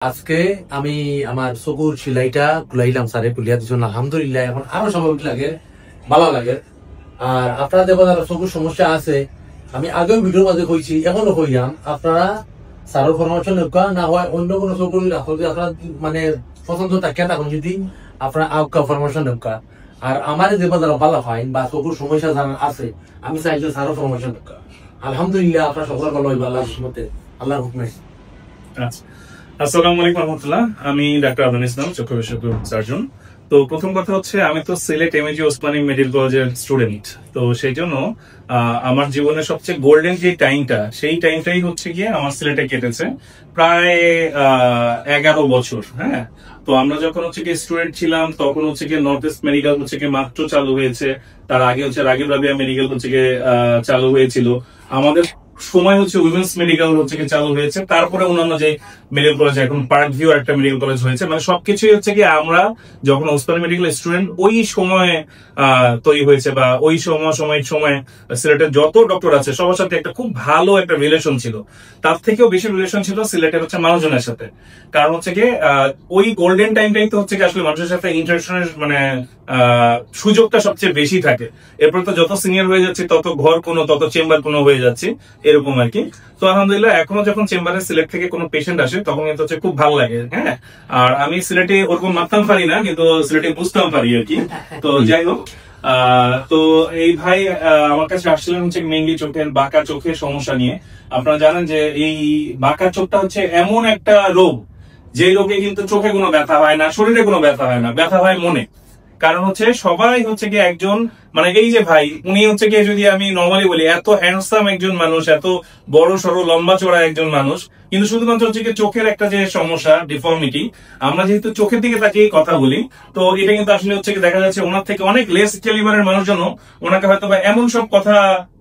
আজকে আমি আমার চকুর সিলাইটা খুলাইলাম স্যারে খুলিয়া দিচ্ছেন আলহামদুলিল্লাহ। এখন আরো স্বাভাবিক লাগে, ভালো লাগে। আর আপনারা দেখো যারা চকুর সমস্যা আছে, আমি আগেও ভিডিওর মাঝে কইছি, এখনো কইলাম, আপনারা স্যারের পরামর্শ নেওয়া না হয় অন্য কোনো চকুর যদি আপনার মানে পছন্দ থাকে তখন যদি আপনারা আউকা পরামর্শ নেওয়া। আর আমার যে যারা ভালো হয় বা চকুর সমস্যা যারা আছে, আমি চাই যে স্যারের পরামর্শ নেওয়া। আলহামদুলিল্লাহ আপনার সকলের ভালো হইবা আল্লাহর রহমতে, আল্লাহর হুকমে। আচ্ছা, আসসালামু আলাইকুম রহমতুল্লাহ। আমি ডাক্তার আদনান ইসলাম, চক্ষু বিশেষজ্ঞ সার্জন। তো প্রথম কথা হচ্ছে, আমি তো সিলেট এমএজি ওসমানী মেডিকেল কলেজের স্টুডেন্ট। তো সেই জন্য আমার জীবনের সবচেয়ে গোল্ডেন যে টাইমটা, সেই টাইমটাই হচ্ছে গিয়ে আমার সিলেটে কেটেছে প্রায় 11 বছর। হ্যাঁ, তো আমরা যখন হচ্ছে গিয়ে স্টুডেন্ট ছিলাম তখন হচ্ছে গিয়ে নর্থ ইস্ট মেডিকেল হচ্ছে গিয়ে মাত্র চালু হয়েছে। তার আগে হচ্ছে রাগিব রাবিয়া মেডিকেল হচ্ছে গিয়ে চালু হয়েছিল। আমাদের সময় হচ্ছে উইমেন্স মেডিকেল হচ্ছে কি চালু হয়েছে, তারপরে অন্যান্য যে মেডিকেল কলেজ, এখন পার্ক ভিউ একটা মেডিকেল কলেজ হয়েছে। মানে সবকিছুই হচ্ছে কি আমরা যখন ওসমানী মেডিকেল স্টুডেন্ট ওই সময়ে তৈরি হয়েছে, বা ওই সময় সিলেটের যত ডক্টর আছে সবার সাথে একটা খুব ভালো একটা রিলেশন ছিল। তার থেকেও বেশি রিলেশন ছিল সিলেটের হচ্ছে মানুষজনের সাথে। কারণ হচ্ছে কি ওই গোল্ডেন টাইমটাই তো হচ্ছে কি আসলে মানুষের সাথে ইন্টারেকশনের মানে সুযোগটা সবচেয়ে বেশি থাকে। এরপর তো যত সিনিয়র হয়ে যাচ্ছে তত ঘর কোনো, তত চেম্বার কোনো হয়ে যাচ্ছে, এরকম আর কি। তো আলহামদুলিল্লাহ এখনো যখন চেম্বারে সিলেট থেকে কোনো পেশেন্ট আসে তখন কিন্তু হচ্ছে খুব ভালো লাগে। হ্যাঁ, আর আমি সিলেটে ওরকম মারতাম পারি না, কিন্তু সিলেটে বুঝতাম পারি আর কি। তো যাই হোক, তো এই ভাই আমার কাছে আসছিলেন হচ্ছে মেইনলি চোখের বাঁকা চোখের সমস্যা নিয়ে। আপনারা জানেন যে এই বাঁকা চোখটা হচ্ছে এমন একটা রোগ, যে রোগে কিন্তু চোখে কোনো ব্যথা হয় না, শরীরে কোনো ব্যথা হয় না, ব্যথা হয় মনে। কারণ হচ্ছে সবাই হচ্ছে কি একজন মানে এই যে ভাই, উনি হচ্ছে কি, যদি আমি নর্মালি বলি, এত হ্যান্ডসাম একজন মানুষ, এত বড় সড়ো লম্বা চড়া একজন মানুষ, কিন্তু শুধুমাত্র হচ্ছে কি চোখের একটা যে সমস্যা, ডিফর্মিটি। আমরা যেহেতু চোখের দিকে তাকিয়ে কথা বলি, তো এটা কিন্তু আসলে হচ্ছে কি দেখা যাচ্ছে ওনার থেকে অনেক লেস ক্যালিবারের মানুষজন ওনাকে হয়তো বা এমন সব কথা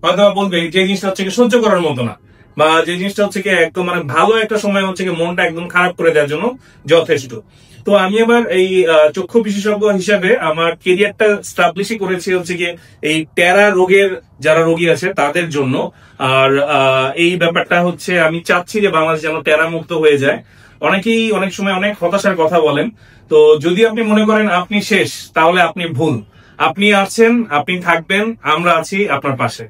হয়তো বলবে যে জিনিসটা হচ্ছে কি সহ্য করার মতো না, বা যে জিনিসটা হচ্ছে কি একদম মানে ভালো একটা সময় হচ্ছে কি মনটা একদম খারাপ করে দেওয়ার জন্য যথেষ্ট। তো আমি আবার এই চক্ষু বিশেষজ্ঞ হিসাবে আমার কেরিয়ারটা স্টাবলিশই করেছি হচ্ছে গিয়ে এই টেরা রোগের যারা রোগী আছে তাদের জন্য। আর এই ব্যাপারটা হচ্ছে আমি চাচ্ছি যে বাংলাদেশ যেন টেরা মুক্ত হয়ে যায়। অনেকেই অনেক সময় অনেক হতাশার কথা বলেন। তো যদি আপনি মনে করেন আপনি শেষ, তাহলে আপনি ভুল। আপনি আছেন, আপনি থাকবেন, আমরা আছি আপনার পাশে।